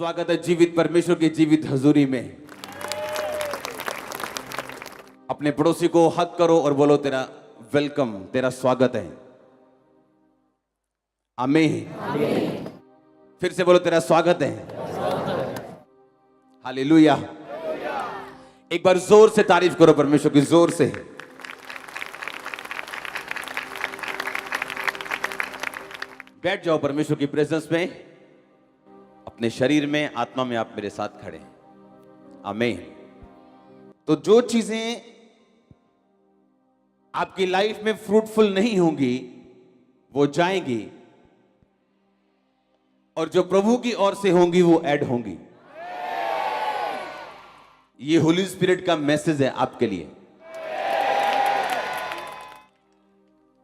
स्वागत है जीवित परमेश्वर की जीवित हजूरी में। अपने पड़ोसी को हक करो और बोलो तेरा वेलकम, तेरा स्वागत है। आमीन। फिर से बोलो तेरा स्वागत है। हालेलुया। एक बार जोर से तारीफ करो परमेश्वर की, जोर से। बैठ जाओ परमेश्वर की प्रेजेंस में, अपने शरीर में, आत्मा में आप मेरे साथ खड़े हैं। आमीन। तो जो चीजें आपकी लाइफ में फ्रूटफुल नहीं होंगी वो जाएंगी, और जो प्रभु की ओर से होंगी वो ऐड होंगी। ये होली स्पिरिट का मैसेज है आपके लिए।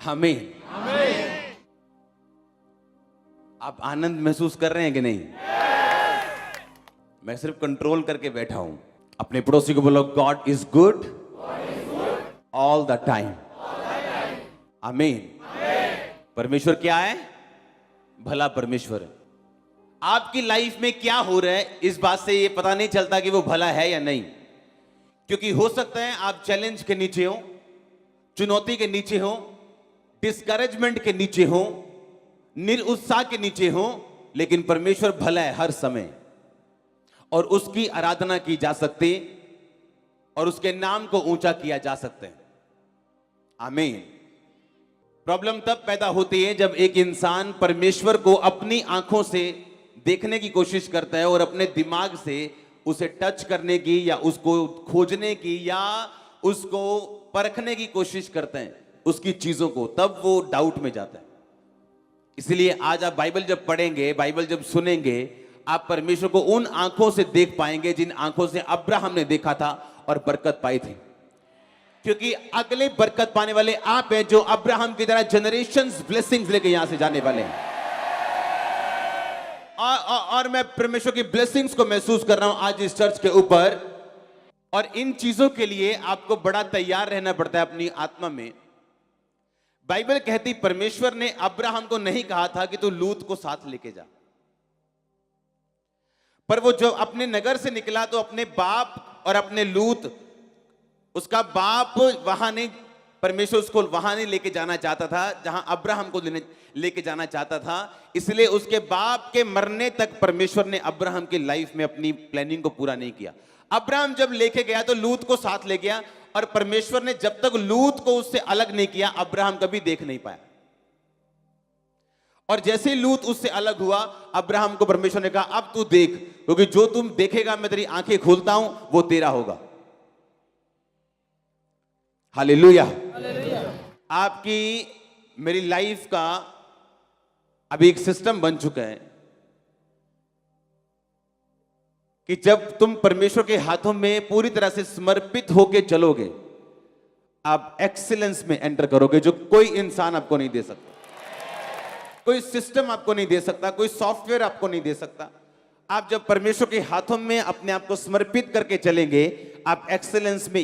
आमीन। आप आनंद महसूस कर रहे हैं कि नहीं? मैं सिर्फ कंट्रोल करके बैठा हूं। अपने पड़ोसी को बोलो God is good all the time. आमीन। परमेश्वर क्या है? भला परमेश्वर। आपकी लाइफ में क्या हो रहा है इस बात से ये पता नहीं चलता कि वो भला है या नहीं, क्योंकि हो सकता है आप चैलेंज के नीचे हो, चुनौती के नीचे हो, डिस्करेजमेंट के नीचे हो, निरुत्साह के नीचे हो, लेकिन परमेश्वर भला है हर समय, और उसकी आराधना की जा सकती और उसके नाम को ऊंचा किया जा सकता है। आमीन। प्रॉब्लम तब पैदा होती है जब एक इंसान परमेश्वर को अपनी आंखों से देखने की कोशिश करता है और अपने दिमाग से उसे टच करने की या उसको खोजने की या उसको परखने की कोशिश करते हैं, उसकी चीजों को, तब वो डाउट में जाता है। इसलिए आज आप बाइबल जब पढ़ेंगे, बाइबल जब सुनेंगे, आप परमेश्वर को उन आंखों से देख पाएंगे जिन आंखों से अब्राहम ने देखा था और बरकत पाई थी, क्योंकि अगले बरकत पाने वाले आप हैं जो अब्राहम की तरह जनरेशंस ब्लेसिंग्स लेके यहां से जाने वाले हैं। और मैं परमेश्वर की ब्लेसिंग्स को महसूस कर रहा हूं आज इस चर्च के ऊपर, और इन चीजों के लिए आपको बड़ा तैयार रहना पड़ता है अपनी आत्मा में। बाइबल कहती परमेश्वर ने अब्राहम को नहीं कहा था कि तू लूत को साथ लेके जा, पर वो जब अपने नगर से निकला तो अपने बाप और अपने लूत, उसका बाप वहां नहीं, परमेश्वर उसको वहां नहीं लेके जाना चाहता था जहां अब्राहम को लेके जाना चाहता था। इसलिए उसके बाप के मरने तक परमेश्वर ने अब्राहम की लाइफ में अपनी प्लानिंग को पूरा नहीं किया। अब्राहम जब लेके गया तो लूत को साथ ले गया, और परमेश्वर ने जब तक लूत को उससे अलग नहीं किया अब्राहम कभी देख नहीं पाया। और जैसे लूत उससे अलग हुआ, अब्राहम को परमेश्वर ने कहा अब तू देख, क्योंकि जो तुम देखेगा मैं तेरी आंखें खोलता हूं वो तेरा होगा। हालेलुया। आपकी मेरी लाइफ का अभी एक सिस्टम बन चुका है कि जब तुम परमेश्वर के हाथों में पूरी तरह से समर्पित होकर चलोगे, आप एक्सीलेंस में एंटर करोगे, जो कोई इंसान आपको नहीं दे सकता, कोई सिस्टम आपको नहीं दे सकता, कोई सॉफ्टवेयर आपको नहीं दे सकता। आप जब परमेश्वर के हाथों में अपने आप को समर्पित करके चलेंगे, आप एक्सीलेंस में,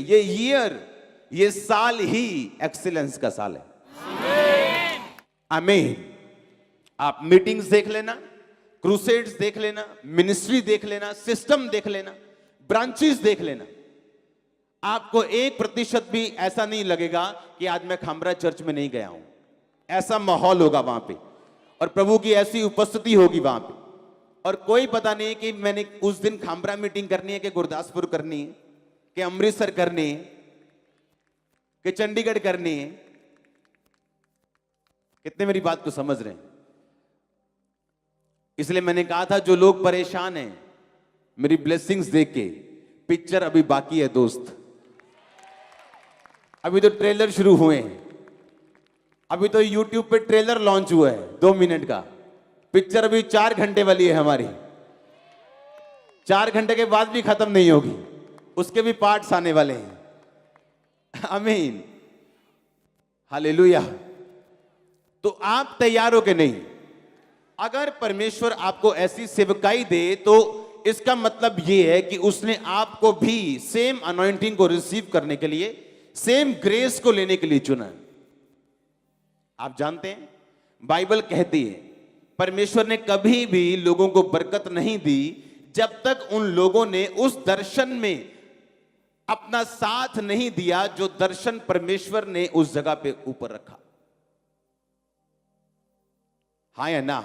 ये साल ही एक्सीलेंस का साल है। आमीन। आप मीटिंग्स देख लेना, क्रूसेड्स देख लेना, मिनिस्ट्री देख लेना, सिस्टम देख लेना, ब्रांचेस देख लेना, आपको 1% भी ऐसा नहीं लगेगा कि आज मैं खामरा चर्च में नहीं गया हूं। ऐसा माहौल होगा वहां पे, और प्रभु की ऐसी उपस्थिति होगी वहां पे, और कोई पता नहीं कि मैंने उस दिन खामरा मीटिंग करनी है कि गुरदासपुर करनी है कि अमृतसर करनी है कि चंडीगढ़ करनी है। कितने मेरी बात को समझ रहे हैं? इसलिए मैंने कहा था जो लोग परेशान हैं मेरी ब्लेसिंग्स देख के, पिक्चर अभी बाकी है दोस्त। अभी तो ट्रेलर शुरू हुए हैं, अभी तो यूट्यूब पे ट्रेलर लॉन्च हुआ है 2 मिनट का। पिक्चर अभी 4 घंटे वाली है हमारी, 4 घंटे के बाद भी खत्म नहीं होगी, उसके भी पार्ट्स आने वाले हैं। आमीन। हालेलुया। तो आप तैयार हो कि नहीं? अगर परमेश्वर आपको ऐसी सेवकाई दे तो इसका मतलब यह है कि उसने आपको भी सेम अनॉइंटिंग को रिसीव करने के लिए, सेम ग्रेस को लेने के लिए चुना है। आप जानते हैं बाइबल कहती है परमेश्वर ने कभी भी लोगों को बरकत नहीं दी जब तक उन लोगों ने उस दर्शन में अपना साथ नहीं दिया जो दर्शन परमेश्वर ने उस जगह पे ऊपर रखा। हाँ या ना?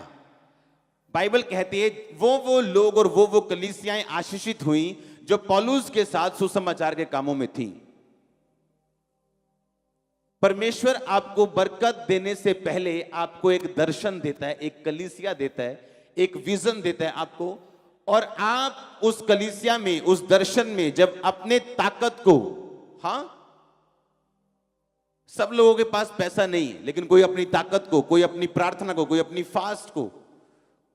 बाइबल कहती है वो लोग और वो कलीसियाएं आशीषित हुई जो पौलुस के साथ सुसमाचार के कामों में थी। परमेश्वर आपको बरकत देने से पहले आपको एक दर्शन देता है, एक कलीसिया देता है, एक विजन देता है आपको, और आप उस कलीसिया में, उस दर्शन में जब अपने ताकत को, हां, सब लोगों के पास पैसा नहीं है, लेकिन कोई अपनी ताकत को, कोई अपनी प्रार्थना को, कोई अपनी फास्ट को,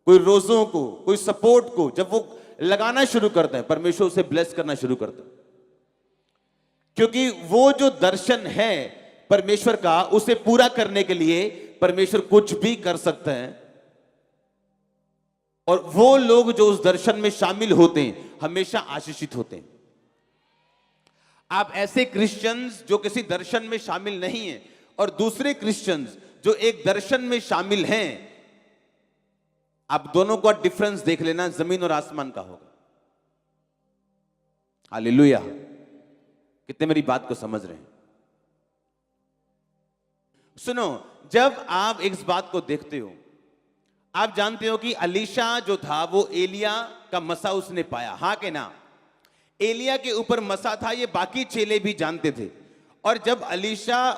कोई रोजों को, कोई सपोर्ट को जब वो लगाना शुरू करते हैं, परमेश्वर उसे ब्लेस करना शुरू करता है। क्योंकि वो जो दर्शन है परमेश्वर का, उसे पूरा करने के लिए परमेश्वर कुछ भी कर सकते हैं। और वो लोग जो उस दर्शन में शामिल होते हैं हमेशा आशीषित होते हैं। आप ऐसे क्रिश्चियंस जो किसी दर्शन में शामिल नहीं हैं और दूसरे क्रिश्चियंस जो एक दर्शन में शामिल हैं, आप दोनों का डिफरेंस देख लेना, जमीन और आसमान का होगा। हालेलुया! कितने मेरी बात को समझ रहे हैं? सुनो, जब आप इस बात को देखते हो, आप जानते हो कि अलीशा जो था वो एलिया का मसा उसने पाया, हाँ के ना? एलिया के ऊपर मसा था, ये बाकी चेले भी जानते थे। और जब अलीशा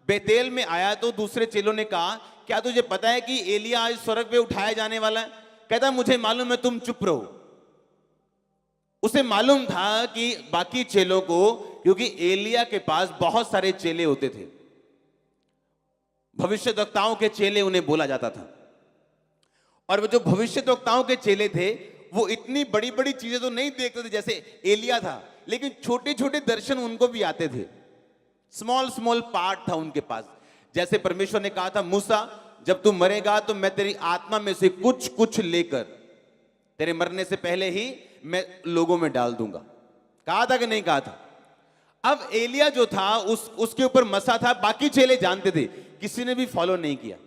बेतेल में आया तो दूसरे चेलों ने कहा, क्या तुझे पता है कि एलिया आज स्वर्ग पे उठाया जाने वाला है? कहता मुझे मालूम है, तुम चुप रहो। उसे मालूम था कि बाकी चेलों को, क्योंकि एलिया के पास बहुत सारे चेले होते थे, भविष्यद्वक्ताओं के चेले उन्हें बोला जाता था। और वो जो भविष्यद्वक्ताओं के चेले थे वो इतनी बड़ी बड़ी चीजें तो नहीं देखते थे जैसे एलिया था, लेकिन छोटे छोटे दर्शन उनको भी आते थे। स्मॉल स्मॉल पार्ट था उनके पास। जैसे परमेश्वर ने कहा था, मूसा जब तू मरेगा तो मैं तेरी आत्मा में से कुछ कुछ लेकर तेरे मरने से पहले ही मैं लोगों में डाल दूंगा। कहा था कि नहीं कहा था? अब एलिया जो था उसके ऊपर मसा था, बाकी चेले जानते थे, किसी ने भी फॉलो नहीं किया।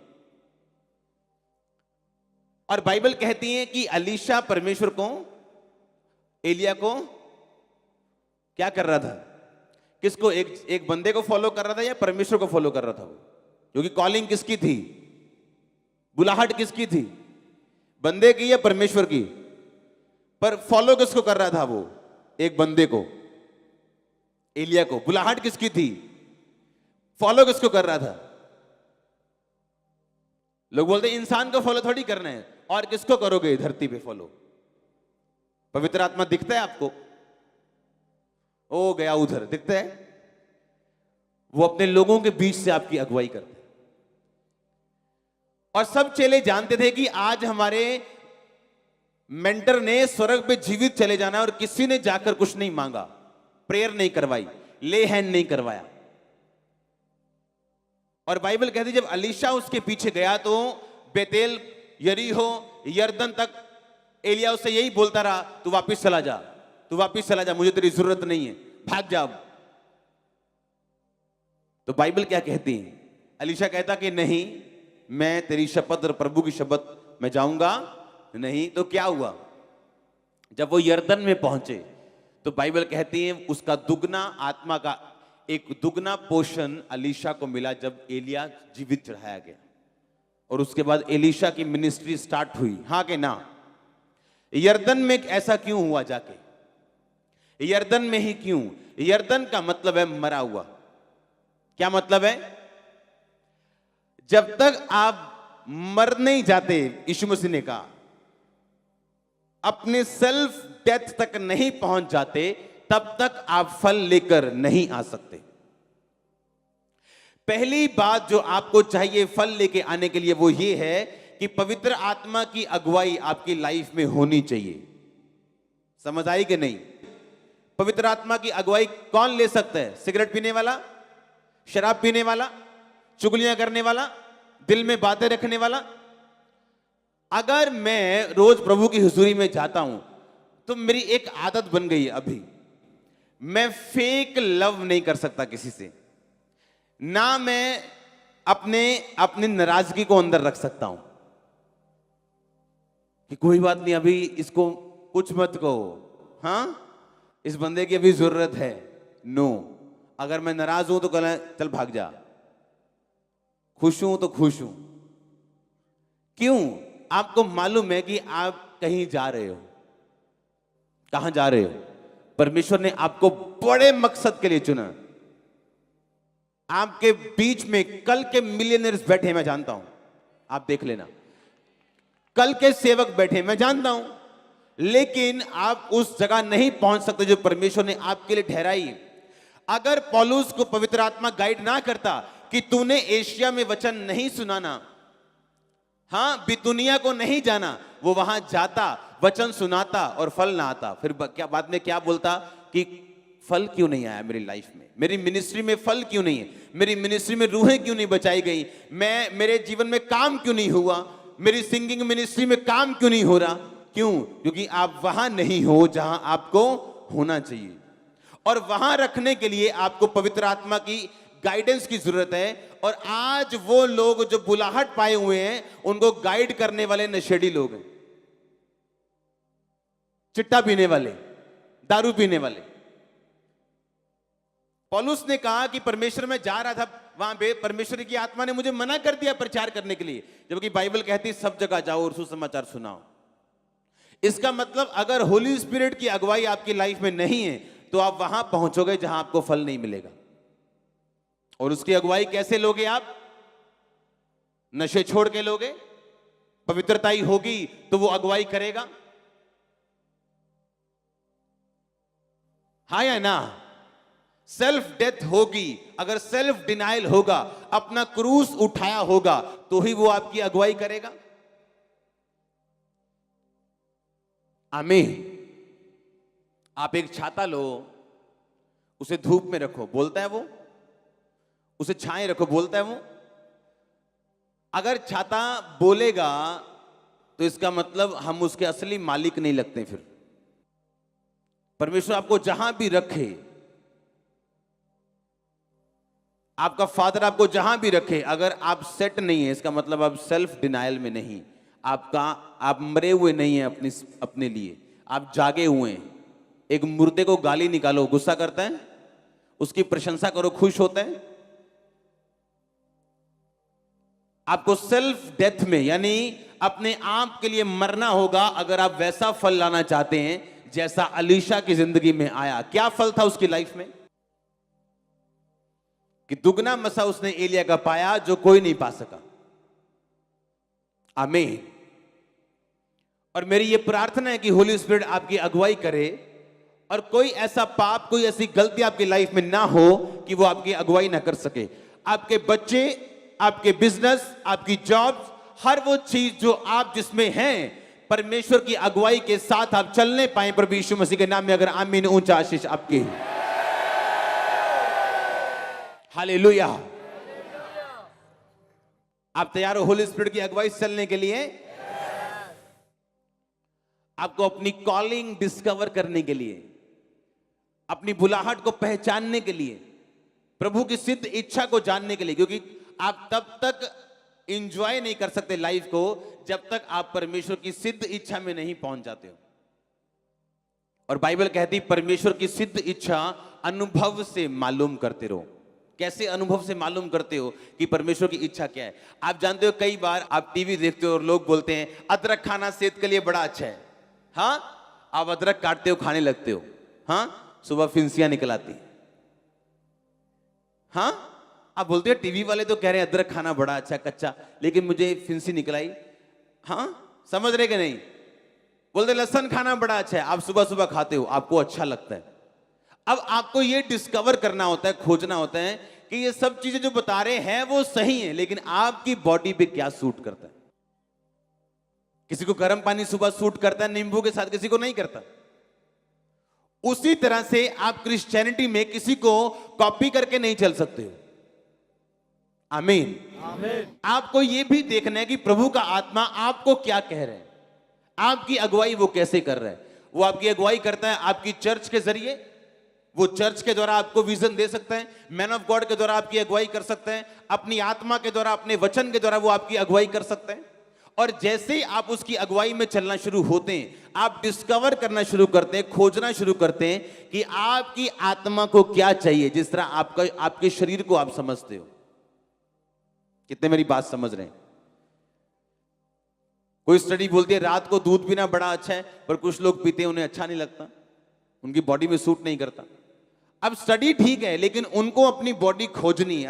और बाइबल कहती है कि अलीशा परमेश्वर को, एलिया को क्या कर रहा था? किसको? एक बंदे को फॉलो कर रहा था या परमेश्वर को फॉलो कर रहा था? वो, क्योंकि कॉलिंग किसकी थी? बुलाहट किसकी थी? बंदे की या परमेश्वर की? पर फॉलो किसको कर रहा था वो? एक बंदे को, एलिया को। बुलाहट किसकी थी? फॉलो किसको कर रहा था? लोग बोलते इंसान को फॉलो थोड़ी करना है, और किसको करोगे धरती पे फॉलो? पवित्र आत्मा दिखता है आपको? ओ गया उधर, दिखता है? वो अपने लोगों के बीच से आपकी अगुवाई करते हैं। और सब चेले जानते थे कि आज हमारे मेंटर ने स्वर्ग पे जीवित चले जाना है, और किसी ने जाकर कुछ नहीं मांगा, प्रेयर नहीं करवाई, ले हैंड नहीं करवाया। और बाइबल कहती जब अलीशा उसके पीछे गया तो बेतेल, यरीहो, यरदन तक एलिया उससे यही बोलता रहा, तू वापिस चला जा, तू वापिस चला जा, मुझे तेरी जरूरत नहीं है, भाग जा। तो बाइबल क्या कहती है? अलीशा कहता कि नहीं, मैं तेरी शपथ और प्रभु की शपथ मैं जाऊंगा नहीं। तो क्या हुआ? जब वो यरदन में पहुंचे तो बाइबल कहती है उसका दुगना आत्मा का एक दुगना पोषण अलीशा को मिला जब एलिया जीवित चढ़ाया गया। और उसके बाद एलीशा की मिनिस्ट्री स्टार्ट हुई, हाँ कि ना? यरदन में ऐसा क्यों हुआ? जाके यरदन में ही क्यों? यरदन का मतलब है मरा हुआ। क्या मतलब है? जब तक आप मर नहीं जाते, यीशु मसीह ने कहा, अपने सेल्फ डेथ तक नहीं पहुंच जाते, तब तक आप फल लेकर नहीं आ सकते। पहली बात जो आपको चाहिए फल लेके आने के लिए वो ये है कि पवित्र आत्मा की अगुवाई आपकी लाइफ में होनी चाहिए। समझ आई कि नहीं? पवित्र आत्मा की अगुवाई कौन ले सकता है? सिगरेट पीने वाला, शराब पीने वाला, चुगलियां करने वाला, दिल में बातें रखने वाला? अगर मैं रोज प्रभु की हुजूरी में जाता हूं तो मेरी एक आदत बन गई है अभी, मैं फेक लव नहीं कर सकता किसी से, ना मैं अपनी नाराजगी को अंदर रख सकता हूं कि कोई बात नहीं, अभी इसको कुछ मत कहो, हाँ इस बंदे की अभी जरूरत है, नो। अगर मैं नाराज हूं तो कहना चल भाग जा, खुश हूं तो खुश हूं। क्यों? आपको मालूम है कि आप कहीं जा रहे हो। कहां जा रहे हो? परमेश्वर ने आपको बड़े मकसद के लिए चुना। आपके बीच में कल के मिलियनर्स बैठे, मैं जानता हूं, आप देख लेना, कल के सेवक बैठे, मैं जानता हूं, लेकिन आप उस जगह नहीं पहुंच सकते जो परमेश्वर ने आपके लिए ठहराई। अगर पौलुस को पवित्र आत्मा गाइड ना करता कि तूने एशिया में वचन नहीं सुनाना, हाँ बितुनिया को नहीं जाना, वो वहां जाता, वचन सुनाता और फल ना आता, फिर क्या बाद में क्या बोलता कि फल क्यों नहीं आया मेरी लाइफ में, मेरी मिनिस्ट्री में फल क्यों नहीं है, मेरी मिनिस्ट्री में रूहें क्यों नहीं बचाई गई, मेरे जीवन में काम क्यों नहीं हुआ, मेरी सिंगिंग मिनिस्ट्री में काम क्यों नहीं हो रहा। क्यों? क्योंकि आप वहां नहीं हो जहां आपको होना चाहिए। और वहां रखने के लिए आपको पवित्र आत्मा की गाइडेंस की जरूरत है। और आज वो लोग जो बुलाहट पाए हुए हैं, उनको गाइड करने वाले नशेड़ी लोग हैं, चिट्टा पीने वाले, दारू पीने वाले। पौलुस ने कहा कि परमेश्वर में जा रहा था, वहां पे परमेश्वर की आत्मा ने मुझे मना कर दिया प्रचार करने के लिए, जबकि बाइबल कहती सब जगह जाओ और सुसमाचार सुनाओ। इसका मतलब अगर होली स्पिरिट की अगुवाई आपकी लाइफ में नहीं है तो आप वहां पहुंचोगे जहां आपको फल नहीं मिलेगा। और उसकी अगुवाई कैसे लोगे आप? नशे छोड़ के लोगे, पवित्रता ही होगी तो वो अगुवाई करेगा, हाँ या ना? सेल्फ डेथ होगी, अगर सेल्फ डिनाइल होगा, अपना क्रूस उठाया होगा, तो ही वो आपकी अगुवाई करेगा। आमीन। आप एक छाता लो, उसे धूप में रखो, बोलता है वो, उसे छाए रखो, बोलता है वो। अगर छाता बोलेगा तो इसका मतलब हम उसके असली मालिक नहीं लगते। फिर परमेश्वर आपको जहां भी रखे, आपका फादर आपको जहां भी रखे, अगर आप सेट नहीं है, इसका मतलब आप सेल्फ डिनायल में नहीं, आप मरे हुए नहीं हैं अपने लिए, आप जागे हुए हैं। एक मुर्दे को गाली निकालो, गुस्सा करता है? उसकी प्रशंसा करो, खुश होता है? आपको सेल्फ डेथ में, यानी अपने आप के लिए मरना होगा अगर आप वैसा फल लाना चाहते हैं जैसा अलीशा की जिंदगी में आया। क्या फल था उसकी लाइफ में? कि दुगना मसा उसने एलिया का पाया जो कोई नहीं पा सका। आमीन। और मेरी ये प्रार्थना है कि होली स्पिरिट आपकी अगुवाई करे और कोई ऐसा पाप, कोई ऐसी गलती आपकी लाइफ में ना हो कि वो आपकी अगुवाई ना कर सके। आपके बच्चे, आपके बिजनेस, आपकी जॉब, हर वो चीज जो आप जिसमें हैं, परमेश्वर की अगुवाई के साथ आप चलने पाए प्रभु यीशु मसीह के नाम में। अगर आमीन, ऊंचा आशीष आपकी। हालेलुया। आप तैयार हो होली स्पिरिट की अगुवाई से चलने के लिए? आपको अपनी कॉलिंग डिस्कवर करने के लिए, अपनी बुलाहट को पहचानने के लिए, प्रभु की सिद्ध इच्छा को जानने के लिए, क्योंकि आप तब तक एंजॉय नहीं कर सकते लाइफ को जब तक आप परमेश्वर की सिद्ध इच्छा में नहीं पहुंच जाते हो। और बाइबल कहती परमेश्वर की सिद्ध इच्छा अनुभव से मालूम करते रहो। कैसे अनुभव से मालूम करते हो कि परमेश्वर की इच्छा क्या है? आप जानते हो, कई बार आप टीवी देखते हो और लोग बोलते हैं अदरक खाना सेहत के लिए बड़ा अच्छा है। हाँ, आप अदरक काटते हो, खाने लगते हो, हाँ, सुबह फिंसियां निकल आती। हाँ, आप बोलते हो टीवी वाले तो कह रहे हैं अदरक खाना बड़ा अच्छा कच्चा, लेकिन मुझे फिंसी निकल आई। हाँ, समझ रहे कि नहीं? बोलते लहसुन खाना बड़ा अच्छा है, आप सुबह सुबह खाते हो, आपको अच्छा लगता है। अब आपको ये डिस्कवर करना होता है, खोजना होता है कि ये सब चीजें जो बता रहे हैं वो सही है, लेकिन आपकी बॉडी पे क्या सूट करता है। किसी को गर्म पानी सुबह सूट करता है नींबू के साथ, किसी को नहीं करता। उसी तरह से आप क्रिश्चियनिटी में किसी को कॉपी करके नहीं चल सकते हो। आमीन। आपको यह भी देखना है कि प्रभु का आत्मा आपको क्या कह रहा है, आपकी अगुवाई वो कैसे कर रहा है। वो आपकी अगुवाई करता है आपकी चर्च के जरिए, वो चर्च के द्वारा आपको विजन दे सकता है, मैन ऑफ गॉड के द्वारा आपकी अगुवाई कर सकते हैं, अपनी आत्मा के द्वारा, अपने वचन के द्वारा वो आपकी अगुवाई कर सकते हैं। और जैसे ही आप उसकी अगुवाई में चलना शुरू होते हैं, आप डिस्कवर करना शुरू करते हैं, खोजना शुरू करते हैं कि आपकी आत्मा को क्या चाहिए, जिस तरह आपके शरीर को आप समझते हो। कितने मेरी बात समझ रहे हैं? कोई स्टडी बोलती है रात को दूध पीना बड़ा अच्छा है, पर कुछ लोग पीते हैं, उन्हें अच्छा नहीं लगता, उनकी बॉडी में सूट नहीं करता। अब स्टडी ठीक है, लेकिन उनको अपनी बॉडी खोजनी है,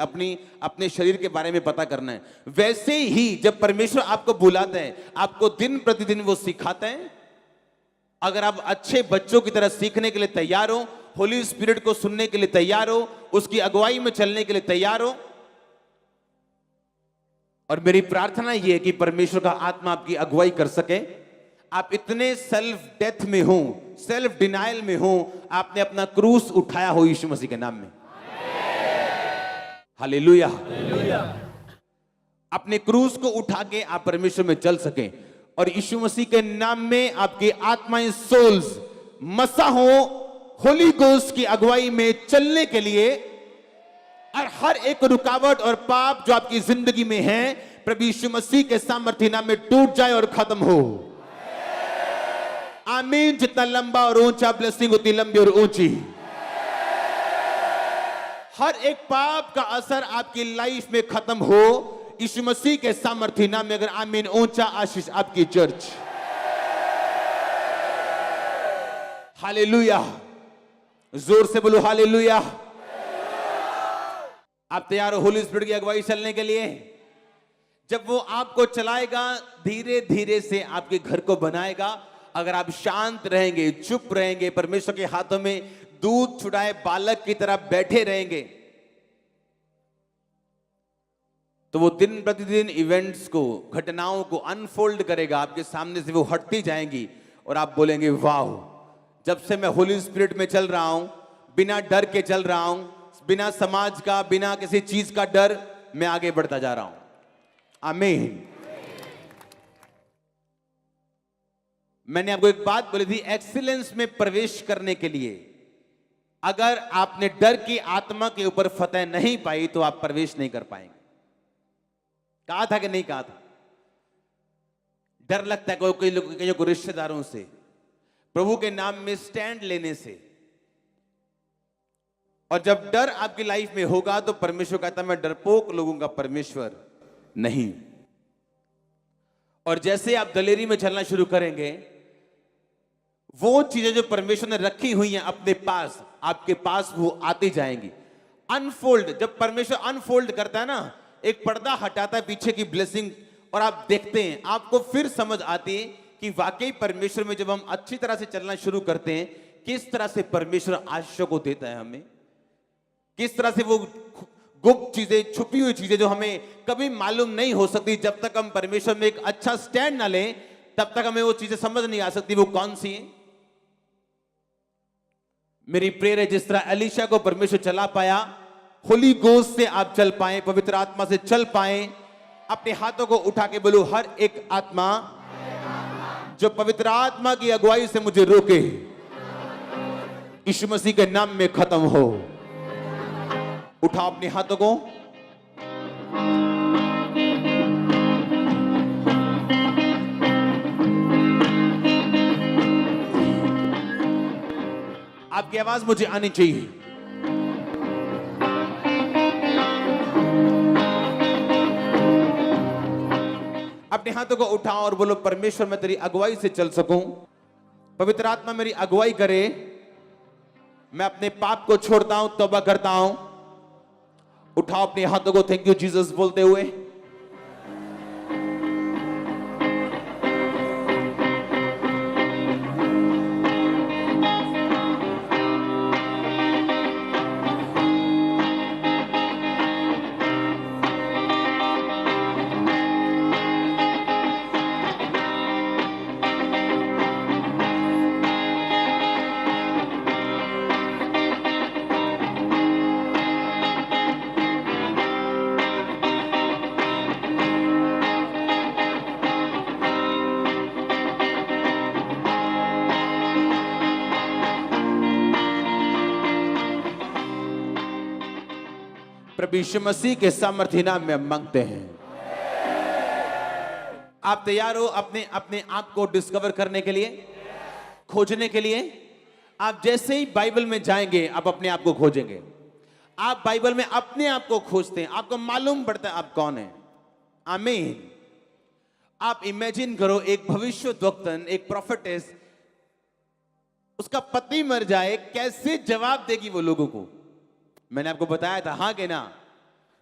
अपने शरीर के बारे में पता करना है। वैसे ही जब परमेश्वर आपको बुलाता है, आपको दिन प्रतिदिन वो सिखाता है। अगर आप अच्छे बच्चों की तरह सीखने के लिए तैयार हो, होली स्पिरिट को सुनने के लिए तैयार हो, उसकी अगुवाई में चलने के लिए तैयार हो, और मेरी प्रार्थना यह है कि परमेश्वर का आत्मा आपकी अगुवाई कर सके। आप इतने सेल्फ डेथ में हो, सेल्फ डिनायल में हो, आपने अपना क्रूस उठाया हो यीशु मसीह के नाम में। हालेलुया। अपने क्रूस को उठा के आप परमेश्वर में चल सके, और यीशु मसीह के नाम में आपकी आत्माएं, सोल्स मसा हो होली गोस्ट की अगुवाई में चलने के लिए, और हर एक रुकावट और पाप जो आपकी जिंदगी में है, प्रभु यीशु मसीह के सामर्थ्य नाम में टूट जाए और खत्म हो। आमीन। जितना लंबा और ऊंचा ब्लेसिंग उतनी लंबी और ऊंची। हर एक पाप का असर आपकी लाइफ में खत्म हो यीशु मसीह के सामर्थ्य नाम में। अगर आमीन, ऊंचा आशीष आपकी चर्च। हालेलुया। जोर से बोलो हालेलुया। आप तैयार हो होली स्पिरिट की अगुवाई चलने के लिए? जब वो आपको चलाएगा, धीरे धीरे से आपके घर को बनाएगा। अगर आप शांत रहेंगे, चुप रहेंगे, परमेश्वर के हाथों में दूध छुड़ाए बालक की तरह बैठे रहेंगे, तो वो दिन प्रतिदिन इवेंट्स को, घटनाओं को अनफोल्ड करेगा। आपके सामने से वो हटती जाएंगी और आप बोलेंगे वाह, जब से मैं होली स्पिरिट में चल रहा हूं, बिना डर के चल रहा हूं, बिना समाज का, बिना किसी चीज का डर, मैं आगे बढ़ता जा रहा हूं। आमीन। मैंने आपको एक बात बोली थी, एक्सीलेंस में प्रवेश करने के लिए अगर आपने डर की आत्मा के ऊपर फतह नहीं पाई तो आप प्रवेश नहीं कर पाएंगे। कहा था कि नहीं कहा था? डर लगता है कई लोगों को रिश्तेदारों से, प्रभु के नाम में स्टैंड लेने से। और जब डर आपकी लाइफ में होगा तो परमेश्वर कहता है मैं डरपोक लोगों का परमेश्वर नहीं। और जैसे आप दलेरी में चलना शुरू करेंगे, वो चीजें जो परमेश्वर ने रखी हुई हैं अपने पास, आपके पास वो आती जाएंगी। अनफोल्ड, जब परमेश्वर अनफोल्ड करता है ना, एक पर्दा हटाता है पीछे की ब्लेसिंग, और आप देखते हैं, आपको फिर समझ आती है कि वाकई परमेश्वर में जब हम अच्छी तरह से चलना शुरू करते हैं, किस तरह से परमेश्वर आशीषों को देता है हमें, किस तरह से वो गुप्त चीजें, छुपी हुई चीजें जो हमें कभी मालूम नहीं हो सकती, जब तक हम परमेश्वर में एक अच्छा स्टैंड ना लें, तब तक हमें वो चीजें समझ नहीं आ सकती वो कौन सी है। मेरी प्रेयर है, जिस तरह एलीशा को परमेश्वर चला पाया, होली गोस्ट से आप चल पाए, पवित्र आत्मा से चल पाए। अपने हाथों को उठा के बोलो, हर एक आत्मा जो पवित्र आत्मा की अगुवाई से मुझे रोके, यीशु मसीह के नाम में खत्म हो। उठाओ अपने हाथों को। आपकी आवाज मुझे आनी चाहिए। अपने हाथों को उठाओ और बोलो, परमेश्वर मैं तेरी अगुवाई से चल सकूं, पवित्र आत्मा मेरी अगुवाई करे, मैं अपने पाप को छोड़ता हूं, तौबा करता हूं। उठाओ अपने हाथों को थैंक यू जीसस बोलते हुए। प्रभु यीशु मसीह के सामर्थ्य नाम में मांगते हैं। आप तैयार हो अपने अपने आप को डिस्कवर करने के लिए, खोजने के लिए? आप जैसे ही बाइबल में जाएंगे आप अपने आप को खोजेंगे। आप बाइबल में अपने आप को खोजते हैं, आपको मालूम पड़ता है आप कौन है। आमीन। आप इमेजिन करो, एक भविष्यद्वक्तन, एक प्रोफेटेस, उसका पति मर जाए, कैसे जवाब देगी वो लोगों को? मैंने आपको बताया था, हाँ कि ना?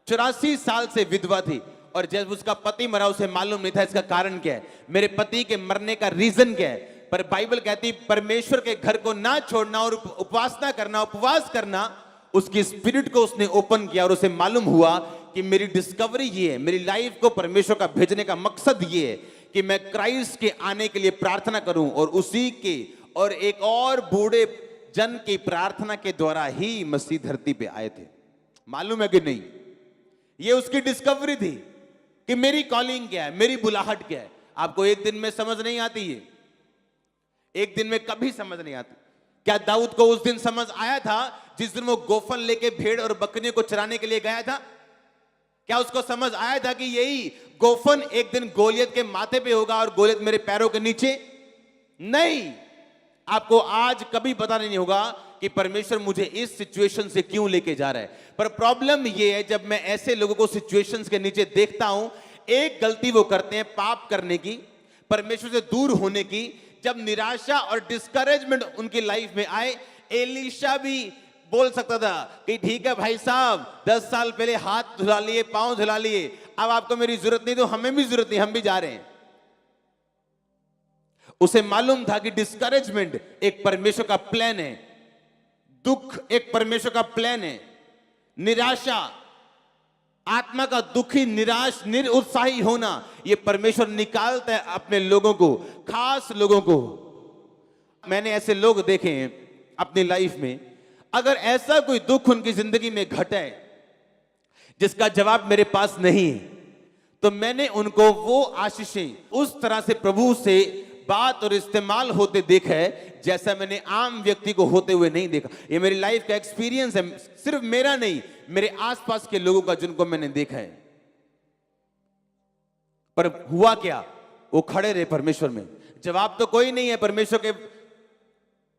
84 साल से विधवा थी और जब उसका पति मरा उसे मालूम नहीं था इसका कारण क्या है, मेरे पति के मरने का रीजन क्या है। पर बाइबल कहती परमेश्वर के घर को ना छोड़ना और उपासना करना, उपवास करना, उसकी स्पिरिट को उसने ओपन किया और उसे मालूम हुआ कि मेरी डिस्कवरी ये है, मेरी लाइफ को परमेश्वर का भेजने का मकसद ये है कि मैं क्राइस्ट के आने के लिए प्रार्थना करूं और उसी के और एक और बूढ़े जन की प्रार्थना के द्वारा ही मसीह धरती पे आए थे। मालूम है कि नहीं? ये उसकी डिस्कवरी थी कि मेरी कॉलिंग क्या है, मेरी बुलाहट क्या है। आपको एक दिन में समझ नहीं आती है, एक दिन में कभी समझ नहीं आती। क्या दाऊद को उस दिन समझ आया था जिस दिन वो गोफन लेके भेड़ और बकरियों को चराने के लिए गया था? क्या उसको समझ आया था कि यही गोफन एक दिन गोलियत के माथे पे होगा और गोलियत मेरे पैरों के नीचे? नहीं। आपको आज कभी पता नहीं होगा कि परमेश्वर मुझे इस सिचुएशन से क्यों लेके जा रहा है। पर प्रॉब्लम यह है, जब मैं ऐसे लोगों को सिचुएशंस के नीचे देखता हूं, एक गलती वो करते हैं पाप करने की, परमेश्वर से दूर होने की। जब निराशा और डिस्करेजमेंट उनकी लाइफ में आए, एलीशा भी बोल सकता था कि ठीक है भाई साहब, 10 साल पहले हाथ धुला लिए, पांव धुला लिए, अब आपको मेरी जरूरत नहीं, तो हमें भी जरूरत नहीं, हम भी जा रहे हैं। उसे मालूम था कि डिस्करेजमेंट एक परमेश्वर का प्लान है, दुख एक परमेश्वर का प्लान है, निराशा, आत्मा का दुखी, निराश, निरुत्साही होना, यह परमेश्वर निकालता है अपने लोगों को, खास लोगों को। मैंने ऐसे लोग देखे हैं अपनी लाइफ में, अगर ऐसा कोई दुख उनकी जिंदगी में घटे जिसका जवाब मेरे पास नहीं है, तो मैंने उनको वो आशीषें उस तरह से प्रभु से बात और इस्तेमाल होते देखा है जैसा मैंने आम व्यक्ति को होते हुए नहीं देखा। ये मेरी लाइफ का एक्सपीरियंस है, सिर्फ मेरा नहीं, मेरे आसपास के लोगों का जिनको मैंने देखा है। पर हुआ क्या? वो खड़े रहे परमेश्वर में। जवाब तो कोई नहीं है परमेश्वर के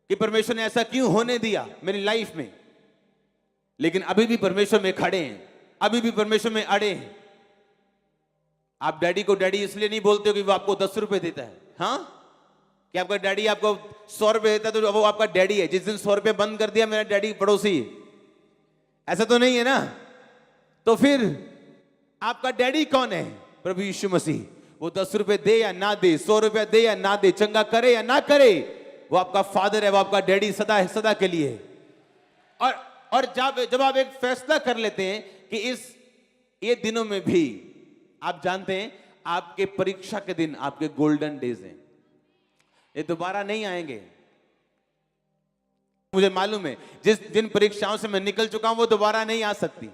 कि परमेश्वर ने ऐसा क्यों होने दिया मेरी लाइफ में, लेकिन अभी भी परमेश्वर में खड़े हैं, अभी भी परमेश्वर में अड़े हैं। आप डैडी को डैडी इसलिए नहीं बोलते हो कि वो आपको 10 रुपए देता है, हाँ? कि आपका डैडी आपको 100 रुपए देता है तो वो आपका डैडी है। जिस दिन 100 रुपए बंद कर दिया, मेरा डैडी पड़ोसी है, ऐसा तो नहीं है ना? तो फिर आपका डैडी कौन है? प्रभु यीशु मसीह। वो 10 रुपए दे या ना दे, 100 रुपए दे या ना दे, चंगा करे या ना करे, वो आपका फादर है, वो आपका डैडी सदा है, सदा के लिए। और जब आप एक फैसला कर लेते हैं कि ये दिनों में भी, आप जानते हैं आपके परीक्षा के दिन आपके गोल्डन डेज हैं, ये दोबारा नहीं आएंगे। मुझे मालूम है जिन परीक्षाओं से मैं निकल चुका हूं वो दोबारा नहीं आ सकती,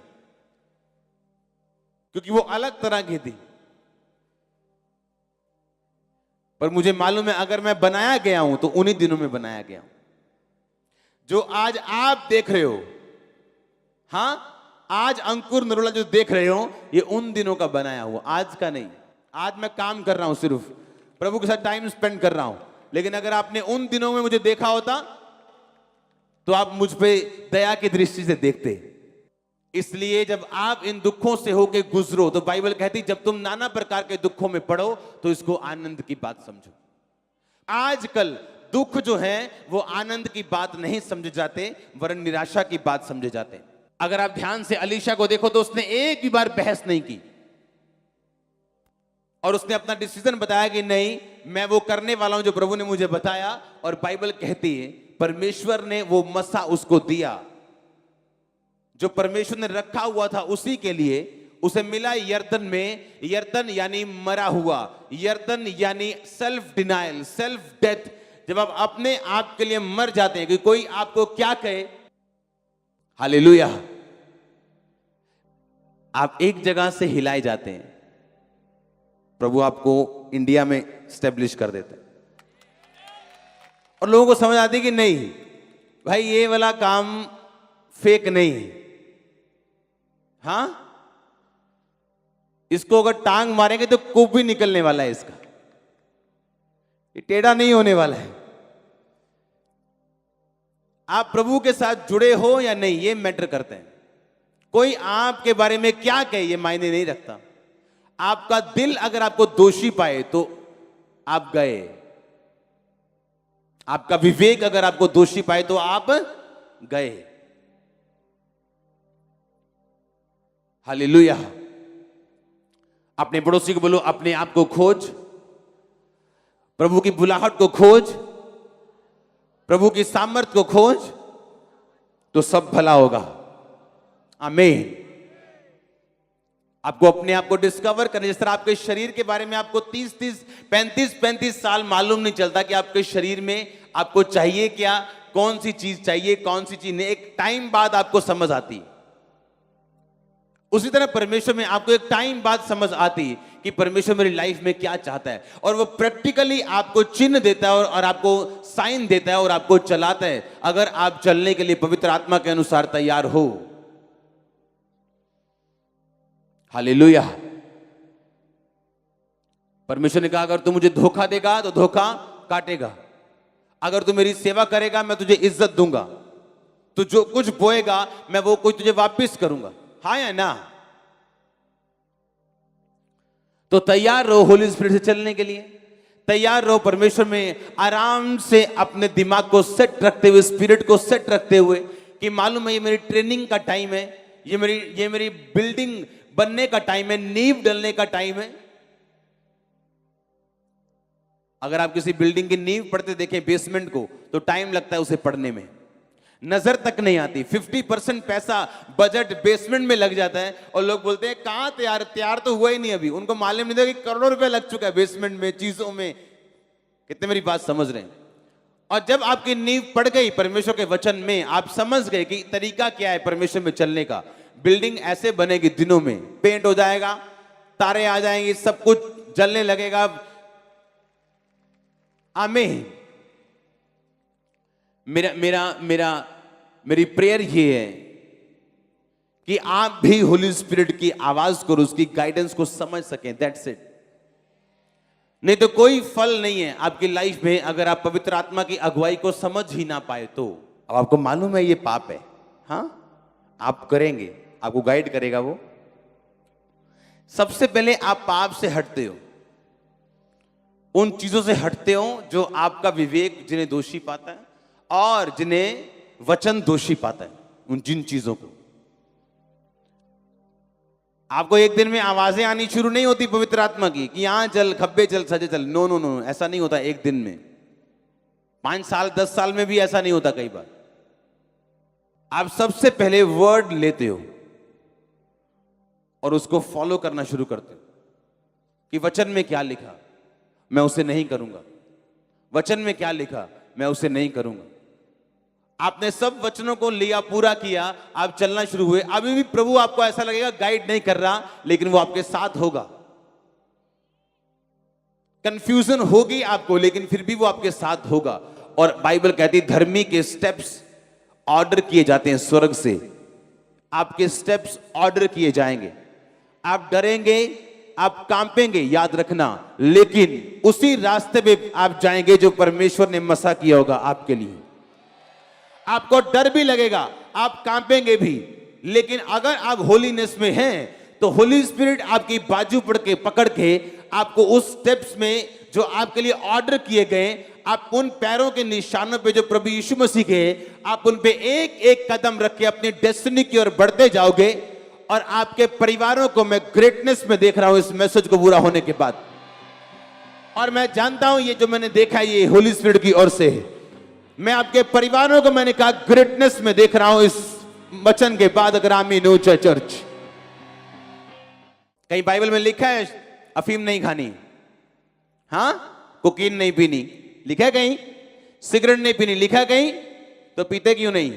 क्योंकि वो अलग तरह की थी। पर मुझे मालूम है अगर मैं बनाया गया हूं तो उन्हीं दिनों में बनाया गया हूं। जो आज आप देख रहे हो, हां, आज अंकुर नरोला जो देख रहे हो, ये उन दिनों का बनाया हुआ, आज का नहीं। आज मैं काम कर रहा हूं, सिर्फ प्रभु के साथ टाइम स्पेंड कर रहा हूं। लेकिन अगर आपने उन दिनों में मुझे देखा होता तो आप मुझ पे दया की दृष्टि से देखते। इसलिए जब आप इन दुखों से होके गुजरो तो बाइबल कहती जब तुम नाना प्रकार के दुखों में पड़ो तो इसको आनंद की बात समझो। आजकल दुख जो है वो आनंद की बात नहीं समझे जाते, वरन निराशा की बात समझे जाते। अगर आप ध्यान से अलीशा को देखो तो उसने एक भी बार बहस नहीं की और उसने अपना डिसीजन बताया कि नहीं, मैं वो करने वाला हूं जो प्रभु ने मुझे बताया। और बाइबल कहती है परमेश्वर ने वो मसा उसको दिया जो परमेश्वर ने रखा हुआ था उसी के लिए। उसे मिला यर्दन में, यर्दन यानी मरा हुआ, यर्दन यानी सेल्फ डिनायल, सेल्फ डेथ। जब आप अपने आप के लिए मर जाते हैं कि कोई आपको क्या कहे, हालेलुया, आप एक जगह से हिलाए जाते हैं, प्रभु आपको इंडिया में स्टैब्लिश कर देता है। और लोगों को समझ आती है कि नहीं भाई ये वाला काम फेक नहीं है, हाँ, इसको अगर टांग मारेंगे तो कुछ भी निकलने वाला है इसका। ये टेढ़ा नहीं होने वाला है। आप प्रभु के साथ जुड़े हो या नहीं, ये मैटर करते हैं। कोई आपके बारे में क्या कहे ये मायने नहीं रखता। आपका दिल अगर आपको दोषी पाए तो आप गए। आपका विवेक अगर आपको दोषी पाए तो आप गए। हालेलुया। अपने पड़ोसी को बोलो, अपने आप को खोज, प्रभु की बुलाहट को खोज, प्रभु की सामर्थ को खोज, तो सब भला होगा। आमीन। आपको अपने आप को डिस्कवर करना। जिस तरह आपके शरीर के बारे में आपको 30-30, 35-35 साल मालूम नहीं चलता कि आपके शरीर में आपको चाहिए क्या, कौन सी चीज चाहिए, कौन सी चीज नहीं, एक टाइम बाद आपको समझ आती। उसी तरह परमेश्वर में आपको एक टाइम बाद समझ आती कि परमेश्वर मेरी लाइफ में क्या चाहता है, और वो प्रैक्टिकली आपको चिन्ह देता है और आपको साइन देता है और आपको चलाता है, अगर आप चलने के लिए पवित्र आत्मा के अनुसार तैयार हो। हालेलुया। परमेश्वर ने कहा, अगर तू मुझे धोखा देगा तो धोखा काटेगा, अगर तू मेरी सेवा करेगा मैं तुझे इज्जत दूंगा, तू जो कुछ बोएगा मैं वो कुछ तुझे वापस करूंगा। हाँ या ना? तो तैयार रहो होली स्पिरिट से चलने के लिए। तैयार रहो परमेश्वर में आराम से अपने दिमाग को सेट रखते हुए, स्पिरिट को सेट रखते हुए कि मालूम है ये मेरी ट्रेनिंग का टाइम है, ये मेरी बिल्डिंग बनने का टाइम है, नींव डलने का टाइम है। अगर आप किसी बिल्डिंग की नींव पढ़ते देखें बेसमेंट को, तो टाइम लगता है उसे पढ़ने में, नजर तक नहीं आती। 50% पैसा बजट बेसमेंट में लग जाता है और लोग बोलते हैं कहां तैयार तो हुआ ही नहीं अभी। उनको मालूम नहीं था कि करोड़ों रुपए लग चुका है बेसमेंट में, चीजों में। कितने मेरी बात समझ रहे हैं? और जब आपकी नींव पड़ गई परमेश्वर के वचन में, आप समझ गए कि तरीका क्या है परमेश्वर में चलने का, बिल्डिंग ऐसे बनेगी, दिनों में पेंट हो जाएगा, तारे आ जाएंगे, सब कुछ जलने लगेगा। आमीन। मेरी प्रेयर ये है कि आप भी होली स्पिरिट की आवाज को, उसकी गाइडेंस को समझ सकें। That's it. नहीं तो कोई फल नहीं है आपकी लाइफ में अगर आप पवित्र आत्मा की अगुवाई को समझ ही ना पाए तो। अब आपको मालूम है ये पाप है, हाँ, आप करेंगे, आपको गाइड करेगा वो। सबसे पहले आप पाप से हटते हो, उन चीजों से हटते हो जो आपका विवेक जिन्हें दोषी पाता है और जिन्हें वचन दोषी पाता है, जिन चीजों को। आपको एक दिन में आवाजें आनी शुरू नहीं होती पवित्र आत्मा की कि यहां चल, खब्बे चल, सजे चल। नो नो नो, ऐसा नहीं होता एक दिन में। 5 साल 10 साल में भी ऐसा नहीं होता। कई बार आप सबसे पहले वर्ड लेते हो और उसको फॉलो करना शुरू करते हो कि वचन में क्या लिखा मैं उसे नहीं करूंगा, वचन में क्या लिखा मैं उसे नहीं करूंगा। आपने सब वचनों को लिया, पूरा किया, आप चलना शुरू हुए। अभी भी प्रभु आपको ऐसा लगेगा गाइड नहीं कर रहा, लेकिन वो आपके साथ होगा। कंफ्यूजन होगी आपको, लेकिन फिर भी वो आपके साथ होगा। और बाइबल कहती है धर्मी के स्टेप्स ऑर्डर किए जाते हैं स्वर्ग से। आपके स्टेप्स ऑर्डर किए जाएंगे। आप डरेंगे, आप कांपेंगे, याद रखना, लेकिन उसी रास्ते पे आप जाएंगे जो परमेश्वर ने मसा किया होगा आपके लिए। आपको डर भी लगेगा, आप कांपेंगे भी, लेकिन अगर आप होलीनेस में हैं तो होली स्पिरिट आपकी बाजू पकड़ के आपको उस स्टेप्स में जो आपके लिए ऑर्डर किए गए, आप उन पैरों के निशानों पे जो प्रभु यीशु मसीह के, आप उन पे एक एक कदम रख के अपनी डेस्टिनी की ओर बढ़ते जाओगे। और आपके परिवारों को मैं ग्रेटनेस में देख रहा हूं इस मैसेज को पूरा होने के बाद। और मैं जानता हूं ये जो मैंने देखा है ये होली स्पिरिट की ओर से है। मैं आपके परिवारों को, मैंने कहा, ग्रेटनेस में देख रहा हूं इस वचन के बाद। अगर आमीन हो चर्च। कहीं बाइबल में लिखा है अफीम नहीं खानी, हाँ, कोकीन नहीं पीनी, लिखा है कहीं? सिगरेट नहीं पीनी, लिखा है कहीं? तो पीते क्यों नहीं?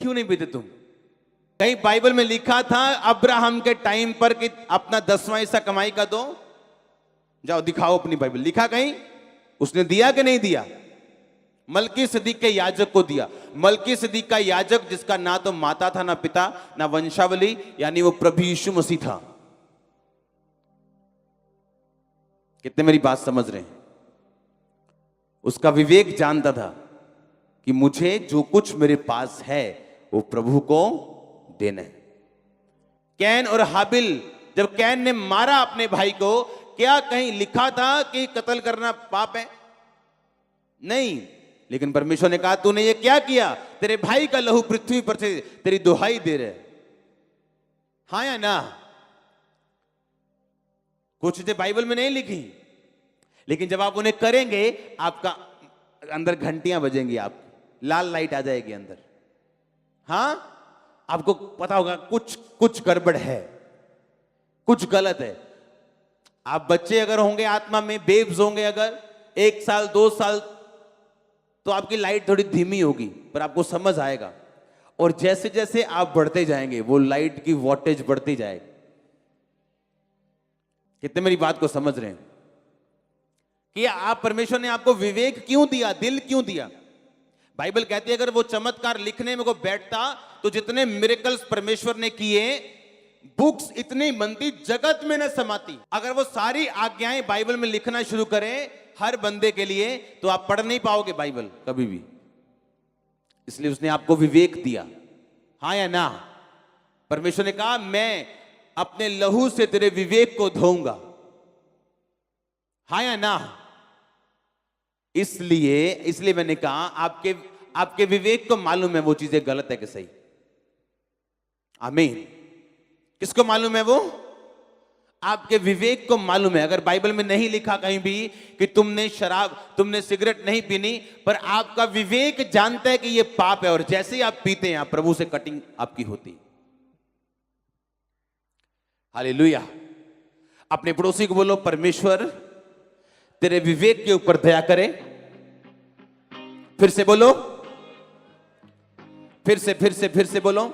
क्यों नहीं पीते तुम? कहीं बाइबल में लिखा था अब्राहम के टाइम पर कि अपना 10वां हिस्सा कमाई का दो? जाओ दिखाओ अपनी बाइबल, लिखा कहीं? उसने दिया कि नहीं दिया? मलकी सदीक के याजक को दिया। मलकी सदीक का याजक जिसका ना तो माता था, ना पिता, ना वंशावली, यानी वो प्रभु यीशु मसीह था। कितने मेरी बात समझ रहे हैं? उसका विवेक जानता था कि मुझे जो कुछ मेरे पास है वो प्रभु को देना है। कैन और हाबिल, जब कैन ने मारा अपने भाई को, क्या कहीं लिखा था कि कत्ल करना पाप है? नहीं। लेकिन परमेश्वर ने कहा तूने ये क्या किया? तेरे भाई का लहू पृथ्वी पर से तेरी दुहाई दे रहे। हाँ या ना? कुछ चीजें बाइबल में नहीं लिखी, लेकिन जब आप उन्हें करेंगे आपका अंदर घंटियां बजेंगी, आप लाल लाइट आ जाएगी अंदर। हाँ, आपको पता होगा कुछ गड़बड़ है, कुछ गलत है। आप बच्चे अगर होंगे आत्मा में, बेब्स होंगे अगर 1 साल 2 साल, तो आपकी लाइट थोड़ी धीमी होगी, पर आपको समझ आएगा। और जैसे जैसे आप बढ़ते जाएंगे वो लाइट की वोल्टेज बढ़ती जाएगी। कितने मेरी बात को समझ रहे हैं? कि आप, परमेश्वर ने आपको विवेक क्यों दिया, दिल क्यों दिया? बाइबल कहती है अगर वो चमत्कार लिखने में को बैठता तो जितने मिरेकल्स परमेश्वर ने किए, बुक्स इतनी बनती जगत में न समाती। अगर वो सारी आज्ञाएं बाइबल में लिखना शुरू करें हर बंदे के लिए, तो आप पढ़ नहीं पाओगे बाइबल कभी भी। इसलिए उसने आपको विवेक दिया। हाँ या ना? परमेश्वर ने कहा मैं अपने लहू से तेरे विवेक को धोऊंगा। हाँ या ना? इसलिए मैंने कहा आपके विवेक को मालूम है वो चीजें गलत है कि सही। आमीन। किसको मालूम है वो? आपके विवेक को मालूम है। अगर बाइबल में नहीं लिखा कहीं भी कि तुमने सिगरेट नहीं पीनी, पर आपका विवेक जानता है कि ये पाप है, और जैसे ही आप पीते हैं आप प्रभु से कटिंग आपकी होती। हालेलुया। अपने पड़ोसी को बोलो परमेश्वर तेरे विवेक के ऊपर दया करे। फिर से बोलो, फिर से बोलो,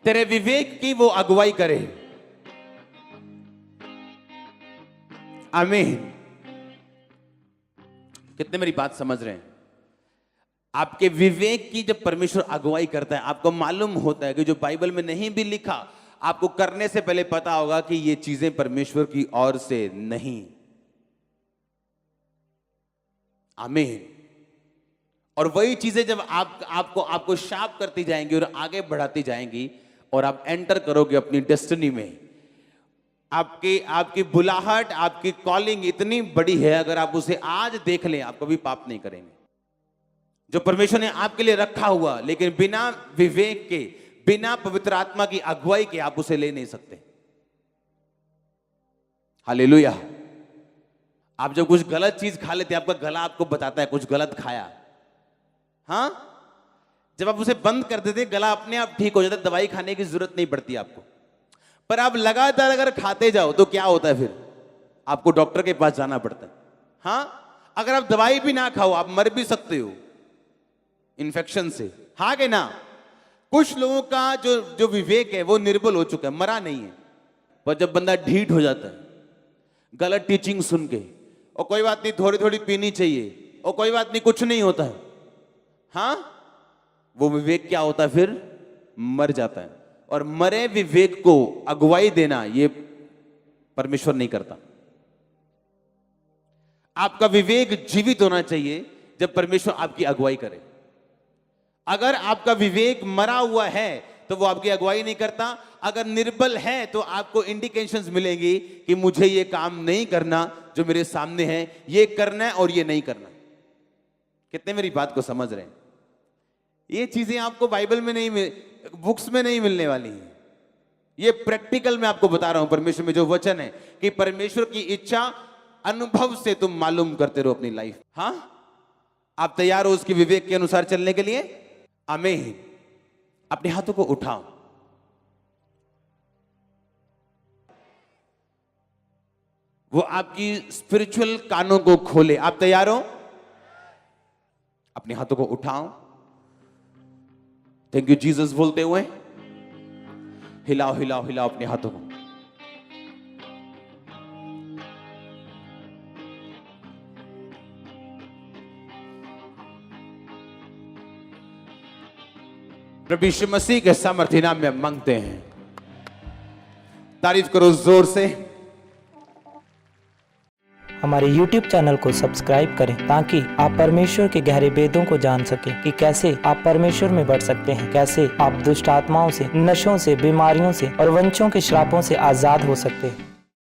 तेरे विवेक की वो अगुवाई करे। आमीन। कितने मेरी बात समझ रहे हैं? आपके विवेक की जब परमेश्वर अगुवाई करता है, आपको मालूम होता है कि जो बाइबल में नहीं भी लिखा, आपको करने से पहले पता होगा कि ये चीजें परमेश्वर की ओर से नहीं। आमीन। और वही चीजें जब आपको शार्प करती जाएंगी और आगे बढ़ाती जाएंगी, और आप एंटर करोगे अपनी डेस्टिनी में। आपकी बुलाहट, आपकी कॉलिंग इतनी बड़ी है, अगर आप उसे आज देख लें आप कभी पाप नहीं करेंगे। जो परमेश्वर ने आपके लिए रखा हुआ, लेकिन बिना विवेक के, बिना पवित्र आत्मा की अगुवाई के आप उसे ले नहीं सकते। हालेलुया। आप जब कुछ गलत चीज खा लेते हैं, आपका गला आपको बताता है कुछ गलत खाया। हाँ, जब आप उसे बंद कर देते, गला अपने आप ठीक हो जाता है, दवाई खाने की जरूरत नहीं पड़ती आपको। पर आप लगातार अगर खाते जाओ तो क्या होता है? फिर आपको डॉक्टर के पास जाना पड़ता है। हाँ, अगर आप दवाई भी ना खाओ आप मर भी सकते हो इन्फेक्शन से। हाँ कि ना? कुछ लोगों का जो विवेक है वो निर्बल हो चुका है, मरा नहीं है। पर जब बंदा ढीठ हो जाता है गलत टीचिंग सुन के, और कोई बात नहीं थोड़ी थोड़ी पीनी चाहिए, और कोई बात नहीं कुछ नहीं होता है, हाँ, वो विवेक क्या होता है? फिर मर जाता है। और मरे विवेक को अगुवाई देना ये परमेश्वर नहीं करता। आपका विवेक जीवित होना चाहिए जब परमेश्वर आपकी अगुवाई करे। अगर आपका विवेक मरा हुआ है तो वो आपकी अगुवाई नहीं करता। अगर निर्बल है तो आपको इंडिकेशंस मिलेंगी कि मुझे ये काम नहीं करना जो मेरे सामने है, ये करना है और ये नहीं करना। कितने मेरी बात को समझ रहे हैं? ये चीजें आपको बाइबल में नहीं, बुक्स में नहीं मिलने वाली हैं। ये प्रैक्टिकल में आपको बता रहा हूं। परमेश्वर में जो वचन है कि परमेश्वर की इच्छा अनुभव से तुम मालूम करते रहो अपनी लाइफ। हाँ, आप तैयार हो उसकी विवेक के अनुसार चलने के लिए? आमीन। अपने हाथों को उठाओ। वो आपकी स्पिरिचुअल कानों को खोले। आप तैयार हो? अपने हाथों को उठाओ। थैंक यू जीसस बोलते हुए हिलाओ हिलाओ हिलाओ अपने हाथों को। प्रभु यीशु मसीह के सामर्थ्य नाम में मांगते हैं। तारीफ करो जोर से। हमारे YouTube चैनल को सब्सक्राइब करें ताकि आप परमेश्वर के गहरे भेदों को जान सकें कि कैसे आप परमेश्वर में बढ़ सकते हैं, कैसे आप दुष्ट आत्माओं से, नशों से, बीमारियों से और वंशों के श्रापों से आजाद हो सकते हैं।